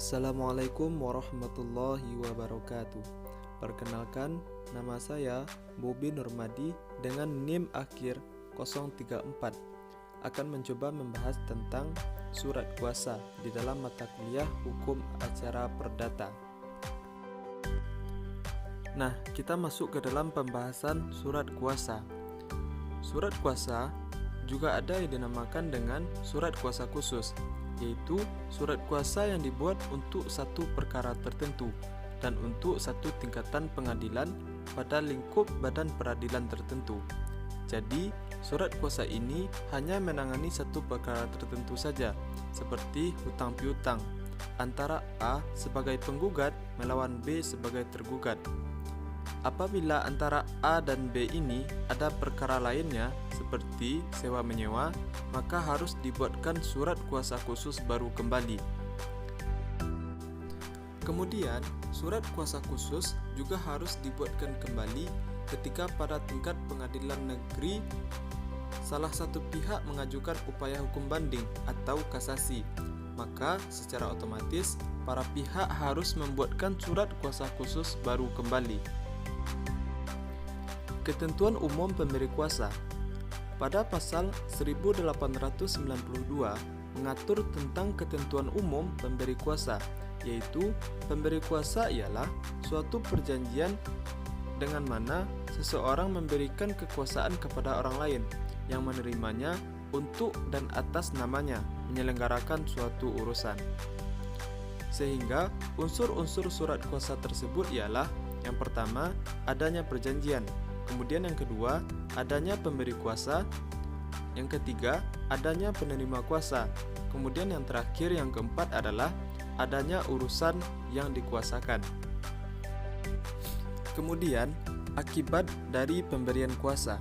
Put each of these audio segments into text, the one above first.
Assalamualaikum warahmatullahi wabarakatuh. Perkenalkan, nama saya Bobi Nurmadi dengan NIM akhir 034. Akan mencoba membahas tentang surat kuasa di dalam mata kuliah Hukum Acara Perdata. Nah, kita masuk ke dalam pembahasan surat kuasa. Surat kuasa juga ada yang dinamakan dengan surat kuasa khusus, yaitu surat kuasa yang dibuat untuk satu perkara tertentu dan untuk satu tingkatan pengadilan pada lingkup badan peradilan tertentu. Jadi, surat kuasa ini hanya menangani satu perkara tertentu saja, seperti hutang piutang antara A sebagai penggugat melawan B sebagai tergugat. Apabila antara A dan B ini ada perkara lainnya seperti sewa menyewa, maka harus dibuatkan surat kuasa khusus baru kembali. Kemudian, surat kuasa khusus juga harus dibuatkan kembali ketika pada tingkat pengadilan negeri salah satu pihak mengajukan upaya hukum banding atau kasasi, maka secara otomatis para pihak harus membuatkan surat kuasa khusus baru kembali. Ketentuan umum pemberi kuasa. Pada pasal 1892 mengatur tentang ketentuan umum pemberi kuasa, yaitu pemberi kuasa ialah suatu perjanjian dengan mana seseorang memberikan kekuasaan kepada orang lain yang menerimanya untuk dan atas namanya menyelenggarakan suatu urusan. Sehingga unsur-unsur surat kuasa tersebut ialah yang pertama, adanya perjanjian. Kemudian yang kedua, adanya pemberi kuasa. Yang ketiga, adanya penerima kuasa. Kemudian yang terakhir, yang keempat adalah adanya urusan yang dikuasakan. Kemudian, akibat dari pemberian kuasa.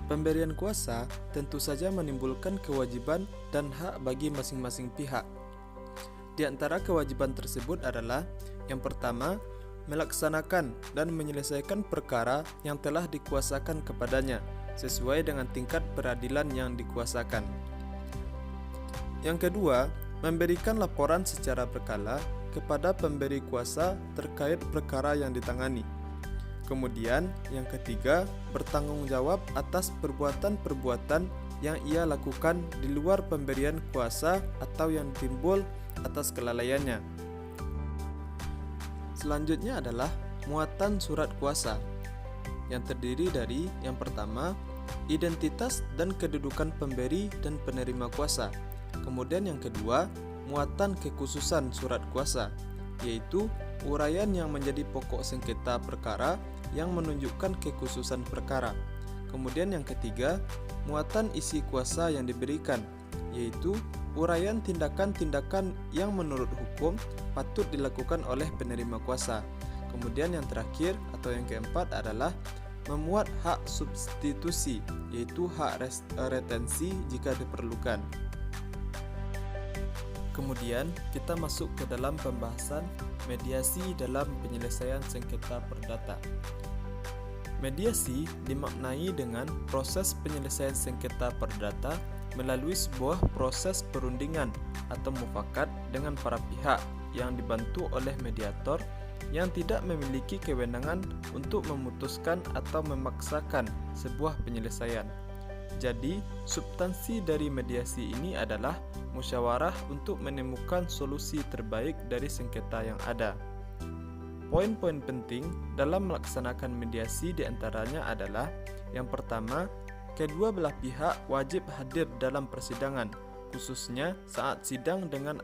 Pemberian kuasa tentu saja menimbulkan kewajiban dan hak bagi masing-masing pihak. Di antara kewajiban tersebut adalah yang pertama, melaksanakan dan menyelesaikan perkara yang telah dikuasakan kepadanya sesuai dengan tingkat peradilan yang dikuasakan. Yang kedua, memberikan laporan secara berkala kepada pemberi kuasa terkait perkara yang ditangani. Kemudian, yang ketiga, bertanggung jawab atas perbuatan-perbuatan yang ia lakukan di luar pemberian kuasa atau yang timbul atas kelalaiannya. Selanjutnya adalah muatan surat kuasa yang terdiri dari yang pertama, identitas dan kedudukan pemberi dan penerima kuasa. Kemudian yang kedua, muatan kekhususan surat kuasa, yaitu uraian yang menjadi pokok sengketa perkara yang menunjukkan kekhususan perkara. Kemudian yang ketiga, muatan isi kuasa yang diberikan, yaitu uraian tindakan-tindakan yang menurut hukum patut dilakukan oleh penerima kuasa. Kemudian yang terakhir atau yang keempat adalah memuat hak substitusi, yaitu hak retensi jika diperlukan. Kemudian kita masuk ke dalam pembahasan mediasi dalam penyelesaian sengketa perdata. Mediasi dimaknai dengan proses penyelesaian sengketa perdata melalui sebuah proses perundingan atau mufakat dengan para pihak yang dibantu oleh mediator yang tidak memiliki kewenangan untuk memutuskan atau memaksakan sebuah penyelesaian. Jadi, substansi dari mediasi ini adalah musyawarah untuk menemukan solusi terbaik dari sengketa yang ada. Poin-poin penting dalam melaksanakan mediasi diantaranya adalah yang pertama, kedua belah pihak wajib hadir dalam persidangan, khususnya saat sidang dengan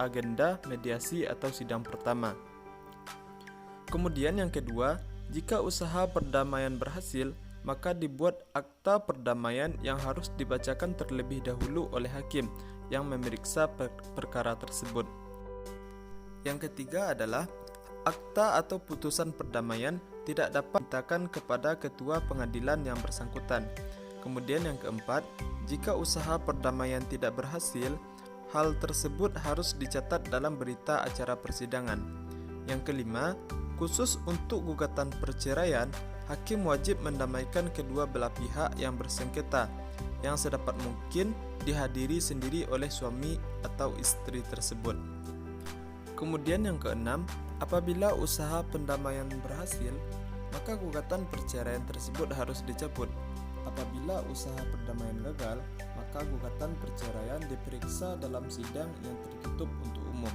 agenda mediasi atau sidang pertama. Kemudian yang kedua, jika usaha perdamaian berhasil, maka dibuat akta perdamaian yang harus dibacakan terlebih dahulu oleh hakim yang memeriksa perkara tersebut. Yang ketiga adalah akta atau putusan perdamaian tidak dapat dimintakan kepada ketua pengadilan yang bersangkutan. Kemudian yang keempat, jika usaha perdamaian tidak berhasil, hal tersebut harus dicatat dalam berita acara persidangan. Yang kelima, khusus untuk gugatan perceraian, hakim wajib mendamaikan kedua belah pihak yang bersengketa, yang sedapat mungkin dihadiri sendiri oleh suami atau istri tersebut. Kemudian yang keenam, apabila usaha pendamaian berhasil, maka gugatan perceraian tersebut harus dicabut. Apabila usaha perdamaian gagal, maka gugatan perceraian diperiksa dalam sidang yang tertutup untuk umum.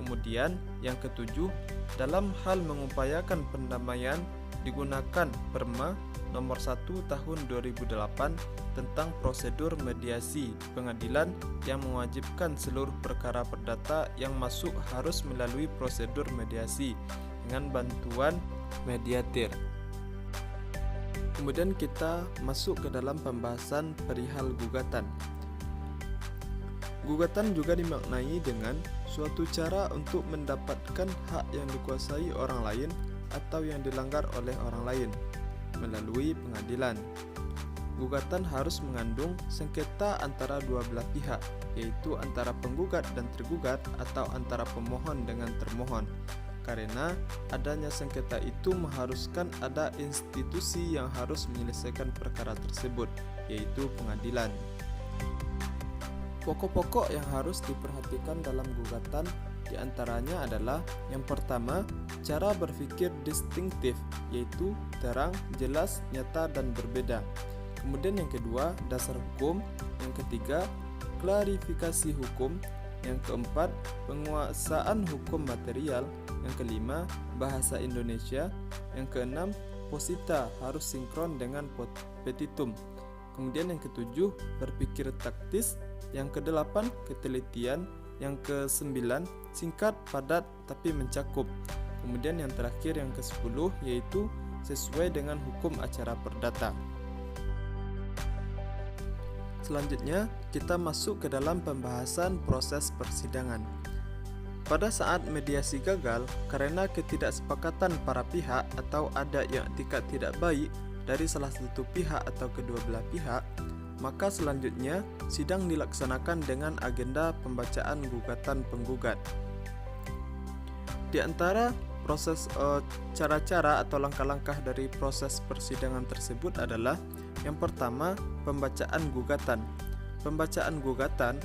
Kemudian yang ketujuh, dalam hal mengupayakan pendamaian digunakan Perma nomor 1 tahun 2008 tentang prosedur mediasi pengadilan yang mewajibkan seluruh perkara perdata yang masuk harus melalui prosedur mediasi dengan bantuan mediator. Kemudian kita masuk ke dalam pembahasan perihal gugatan. Gugatan juga dimaknai dengan suatu cara untuk mendapatkan hak yang dikuasai orang lain atau yang dilanggar oleh orang lain melalui pengadilan. Gugatan harus mengandung sengketa antara dua belah pihak, yaitu antara penggugat dan tergugat atau antara pemohon dengan termohon. Karena adanya sengketa itu mengharuskan ada institusi yang harus menyelesaikan perkara tersebut, yaitu pengadilan. Pokok-pokok yang harus diperhatikan dalam gugatan diantaranya adalah yang pertama, cara berpikir distinktif, yaitu terang, jelas, nyata, dan berbeda. Kemudian yang kedua, dasar hukum. Yang ketiga, klarifikasi hukum. Yang keempat, penguasaan hukum material. Yang kelima, bahasa Indonesia. Yang keenam, posita harus sinkron dengan petitum. Kemudian yang ketujuh, berpikir taktis. Yang kedelapan, ketelitian. Yang kesembilan, singkat, padat, tapi mencakup. Kemudian yang terakhir, yang ke-10, yaitu sesuai dengan hukum acara perdata. Selanjutnya, kita masuk ke dalam pembahasan proses persidangan. Pada saat mediasi gagal karena ketidaksepakatan para pihak atau ada yang etikat tidak baik dari salah satu pihak atau kedua belah pihak, maka selanjutnya sidang dilaksanakan dengan agenda pembacaan gugatan penggugat. Di antara proses cara-cara atau langkah-langkah dari proses persidangan tersebut adalah yang pertama, pembacaan gugatan. Pembacaan gugatan,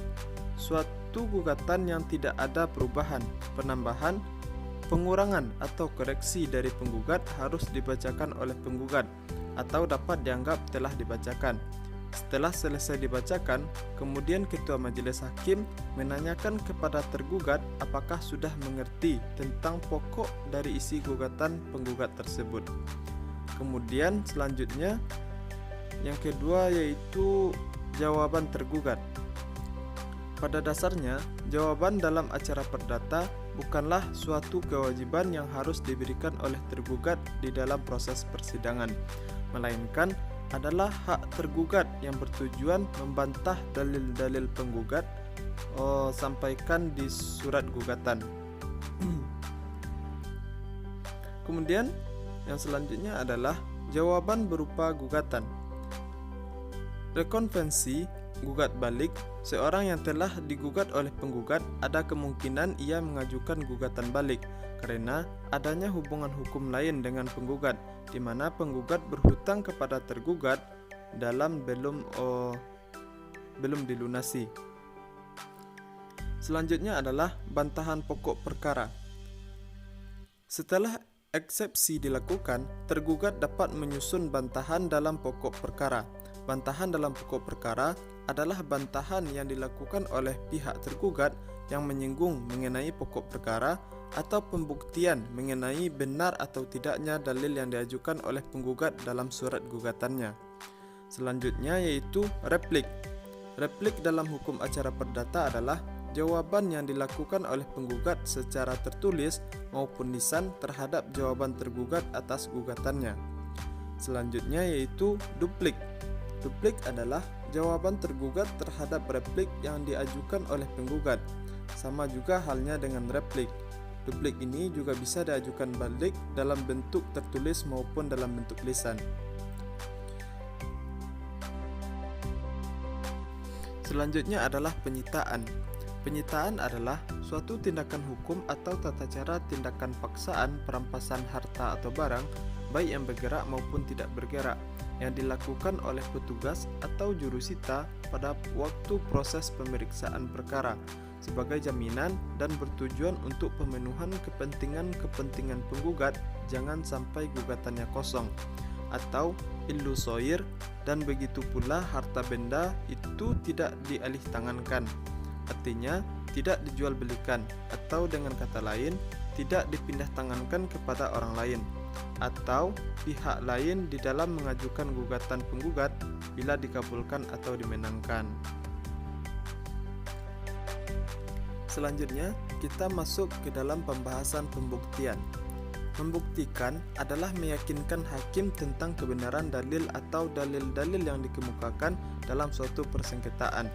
suatu gugatan yang tidak ada perubahan, penambahan, pengurangan atau koreksi dari penggugat harus dibacakan oleh penggugat atau dapat dianggap telah dibacakan. Setelah selesai dibacakan, kemudian ketua majelis hakim menanyakan kepada tergugat apakah sudah mengerti tentang pokok dari isi gugatan penggugat tersebut. Kemudian selanjutnya yang kedua yaitu jawaban tergugat. Pada dasarnya, jawaban dalam acara perdata bukanlah suatu kewajiban yang harus diberikan oleh tergugat di dalam proses persidangan, melainkan adalah hak tergugat yang bertujuan membantah dalil-dalil penggugat sampaikan di surat gugatan. Kemudian yang selanjutnya adalah jawaban berupa gugatan. Rekonvensi gugat balik, seorang yang telah digugat oleh penggugat ada kemungkinan ia mengajukan gugatan balik karena adanya hubungan hukum lain dengan penggugat, di mana penggugat berhutang kepada tergugat dalam belum dilunasi. Selanjutnya adalah bantahan pokok perkara. Setelah eksepsi dilakukan, tergugat dapat menyusun bantahan dalam pokok perkara. Bantahan dalam pokok perkara adalah bantahan yang dilakukan oleh pihak tergugat yang menyinggung mengenai pokok perkara atau pembuktian mengenai benar atau tidaknya dalil yang diajukan oleh penggugat dalam surat gugatannya. Selanjutnya yaitu replik. Replik dalam hukum acara perdata adalah jawaban yang dilakukan oleh penggugat secara tertulis maupun lisan terhadap jawaban tergugat atas gugatannya. Selanjutnya yaitu duplik. Duplik adalah jawaban tergugat terhadap replik yang diajukan oleh penggugat. Sama juga halnya dengan replik. Duplik ini juga bisa diajukan balik dalam bentuk tertulis maupun dalam bentuk lisan. Selanjutnya adalah penyitaan. Penyitaan adalah suatu tindakan hukum atau tata cara tindakan paksaan perampasan harta atau barang, baik yang bergerak maupun tidak bergerak, yang dilakukan oleh petugas atau jurusita pada waktu proses pemeriksaan perkara, sebagai jaminan dan bertujuan untuk pemenuhan kepentingan penggugat, jangan sampai gugatannya kosong atau illusoir, dan begitu pula harta benda itu tidak dialih tangankan, artinya tidak dijual belikan, atau dengan kata lain tidak dipindah tangankan kepada orang lain atau pihak lain di dalam mengajukan gugatan penggugat bila dikabulkan atau dimenangkan. Selanjutnya, kita masuk ke dalam pembahasan pembuktian. Membuktikan adalah meyakinkan hakim tentang kebenaran dalil atau dalil-dalil yang dikemukakan dalam suatu persengketaan.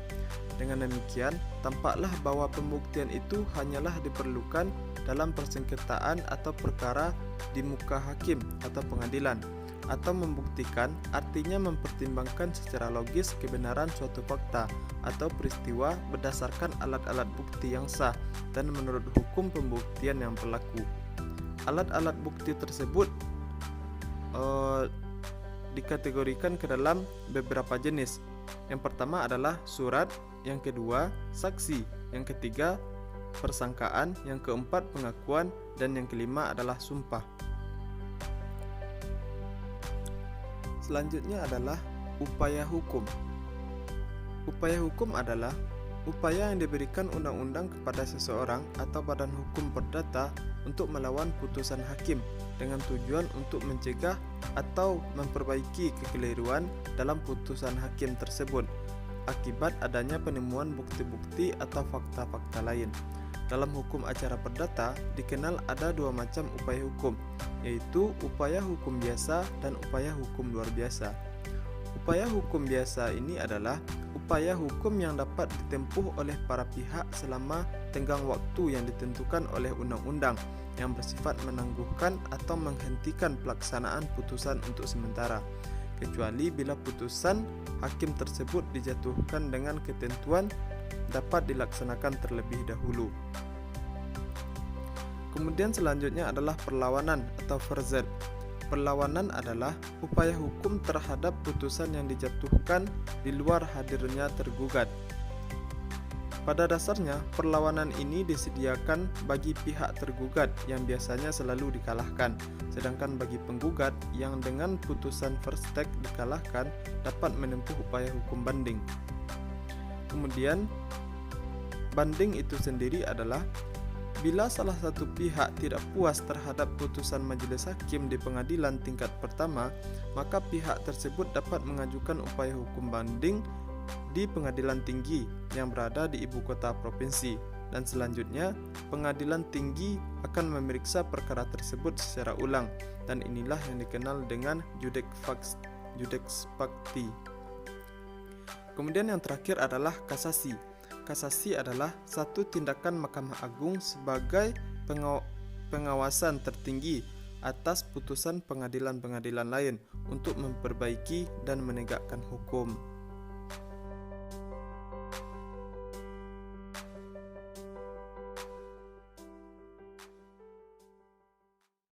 Dengan demikian, tampaklah bahwa pembuktian itu hanyalah diperlukan dalam persengketaan atau perkara di muka hakim atau pengadilan. Atau membuktikan artinya mempertimbangkan secara logis kebenaran suatu fakta atau peristiwa berdasarkan alat-alat bukti yang sah dan menurut hukum pembuktian yang berlaku. Alat-alat bukti tersebut dikategorikan ke dalam beberapa jenis. Yang pertama adalah surat, yang kedua saksi, yang ketiga persangkaan, yang keempat pengakuan, dan yang kelima adalah sumpah. Selanjutnya adalah upaya hukum. Upaya hukum adalah upaya yang diberikan undang-undang kepada seseorang atau badan hukum perdata untuk melawan putusan hakim dengan tujuan untuk mencegah atau memperbaiki kekeliruan dalam putusan hakim tersebut akibat adanya penemuan bukti-bukti atau fakta-fakta lain. Dalam hukum acara perdata dikenal ada dua macam upaya hukum, yaitu upaya hukum biasa dan upaya hukum luar biasa. Upaya hukum biasa ini adalah upaya hukum yang dapat ditempuh oleh para pihak selama tenggang waktu yang ditentukan oleh undang-undang yang bersifat menangguhkan atau menghentikan pelaksanaan putusan untuk sementara, kecuali bila putusan hakim tersebut dijatuhkan dengan ketentuan dapat dilaksanakan terlebih dahulu. Kemudian selanjutnya adalah perlawanan atau farzat. Perlawanan adalah upaya hukum terhadap putusan yang dijatuhkan di luar hadirnya tergugat. Pada dasarnya, perlawanan ini disediakan bagi pihak tergugat yang biasanya selalu dikalahkan, sedangkan bagi penggugat yang dengan putusan first take dikalahkan dapat menempuh upaya hukum banding. Kemudian, banding itu sendiri adalah bila salah satu pihak tidak puas terhadap putusan majelis hakim di pengadilan tingkat pertama, maka pihak tersebut dapat mengajukan upaya hukum banding di pengadilan tinggi yang berada di ibu kota provinsi, dan selanjutnya pengadilan tinggi akan memeriksa perkara tersebut secara ulang, dan inilah yang dikenal dengan judex facti. Kemudian yang terakhir adalah kasasi. Kasasi adalah satu tindakan Mahkamah Agung sebagai pengawasan tertinggi atas putusan pengadilan-pengadilan lain untuk memperbaiki dan menegakkan hukum.